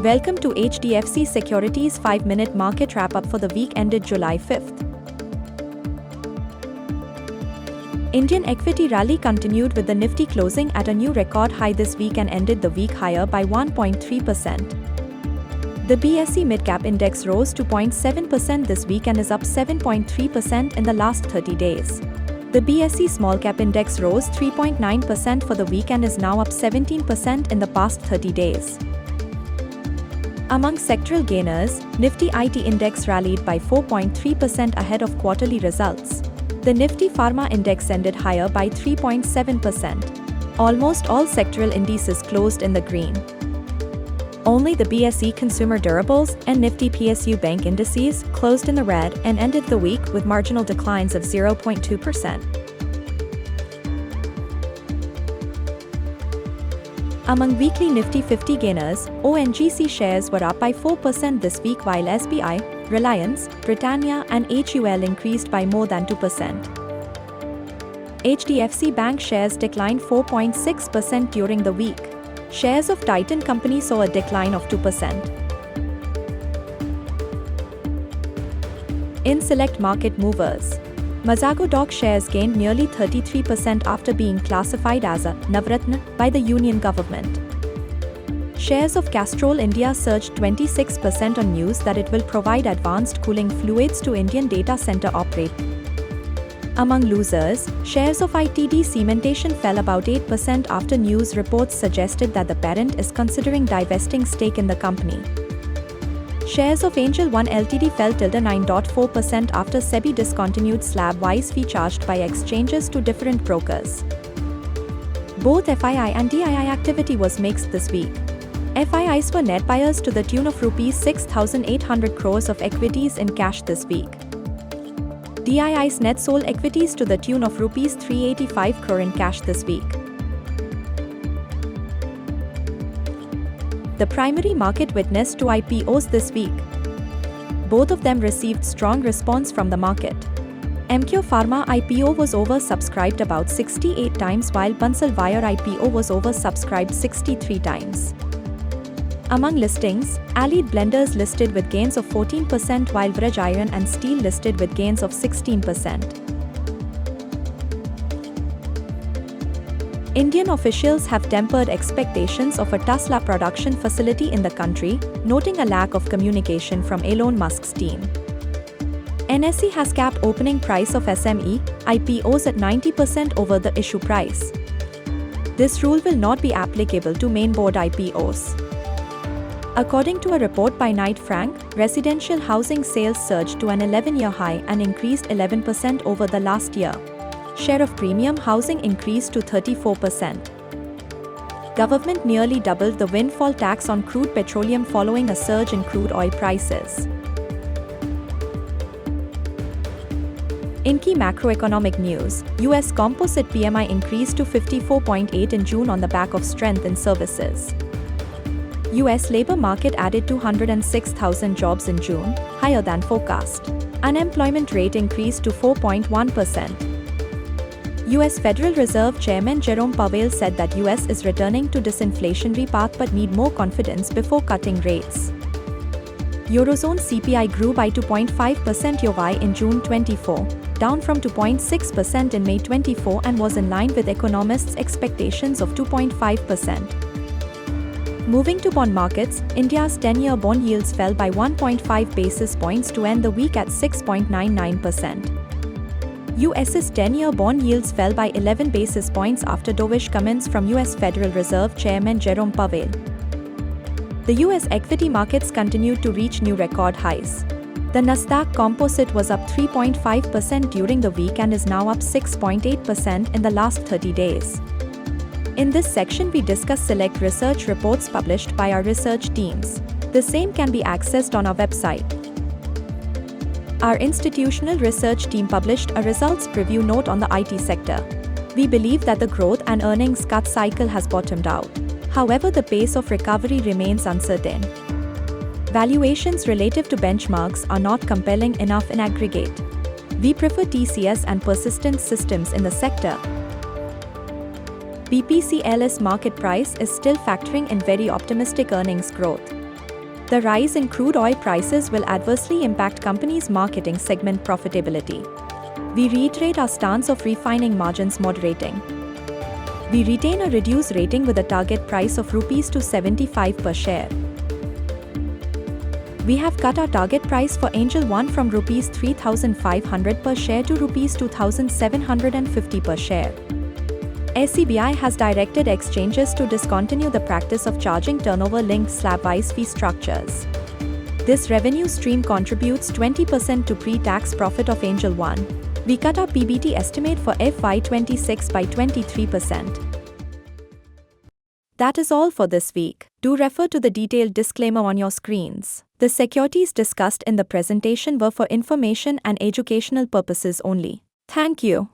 Welcome to HDFC Securities 5-minute market wrap-up for the week ended July 5th. Indian equity rally continued with the Nifty closing at a new record high this week and ended the week higher by 1.3%. The BSE Midcap Index rose 2.7% this week and is up 7.3% in the last 30 days. The BSE Smallcap Index rose 3.9% for the week and is now up 17% in the past 30 days. Among sectoral gainers, Nifty IT Index rallied by 4.3% ahead of quarterly results. The Nifty Pharma Index ended higher by 3.7%. Almost all sectoral indices closed in the green. Only the BSE Consumer Durables and Nifty PSU Bank indices closed in the red and ended the week with marginal declines of 0.2%. Among weekly Nifty 50 gainers, ONGC shares were up by 4% this week while SBI, Reliance, Britannia and HUL increased by more than 2%. HDFC Bank shares declined 4.6% during the week. Shares of Titan Company saw a decline of 2%. In select market movers, Mazago Dock shares gained nearly 33% after being classified as a Navratna by the Union government. Shares of Castrol India surged 26% on news that it will provide advanced cooling fluids to Indian data center operators. Among losers, shares of ITD Cementation fell about 8% after news reports suggested that the parent is considering divesting stake in the company. Shares of Angel One Ltd fell 9.4% after SEBI discontinued slab-wise fee charged by exchanges to different brokers. Both FII and DII activity was mixed this week. FIIs were net buyers to the tune of Rs 6,800 crores of equities in cash this week. DIIs net sold equities to the tune of Rs 385 crore in cash this week. The primary market witnessed 2 IPOs this week. Both of them received strong response from the market. MQ Pharma IPO was oversubscribed about 68 times while Bansal Wire IPO was oversubscribed 63 times. Among listings, Allied Blenders listed with gains of 14% while Vraj Iron and Steel listed with gains of 16%. Indian officials have tempered expectations of a Tesla production facility in the country, noting a lack of communication from Elon Musk's team. NSE has capped opening price of SME IPOs at 90% over the issue price. This rule will not be applicable to main board IPOs. According to a report by Knight Frank, residential housing sales surged to an 11-year high and increased 11% over the last year. Share of premium housing increased to 34%. Government nearly doubled the windfall tax on crude petroleum following a surge in crude oil prices. In key macroeconomic news, US Composite PMI increased to 54.8 in June on the back of strength in services. US labor market added 206,000 jobs in June, higher than forecast. Unemployment rate increased to 4.1%. US Federal Reserve Chairman Jerome Powell said that US is returning to disinflationary path but need more confidence before cutting rates. Eurozone CPI grew by 2.5% YoY in June 24, down from 2.6% in May 24 and was in line with economists' expectations of 2.5%. Moving to bond markets, India's 10-year bond yields fell by 1.5 basis points to end the week at 6.99%. US's 10-year bond yields fell by 11 basis points after dovish comments from US Federal Reserve Chairman Jerome Powell. The US equity markets continued to reach new record highs. The Nasdaq Composite was up 3.5% during the week and is now up 6.8% in the last 30 days. In this section we discuss select research reports published by our research teams. The same can be accessed on our website. Our institutional research team published a results preview note on the IT sector. We believe that the growth and earnings cut cycle has bottomed out. However, the pace of recovery remains uncertain. Valuations relative to benchmarks are not compelling enough in aggregate. We prefer TCS and Persistent Systems in the sector. BPCL's market price is still factoring in very optimistic earnings growth. The rise in crude oil prices will adversely impact companies' marketing segment profitability. We reiterate our stance of refining margins moderating. We retain a reduced rating with a target price of Rs 275 per share. We have cut our target price for Angel One from Rs 3,500 per share to Rs 2,750 per share. SEBI has directed exchanges to discontinue the practice of charging turnover-linked slab-wise fee structures. This revenue stream contributes 20% to pre-tax profit of Angel One. We cut our PBT estimate for FY26 by 23%. That is all for this week. Do refer to the detailed disclaimer on your screens. The securities discussed in the presentation were for information and educational purposes only. Thank you.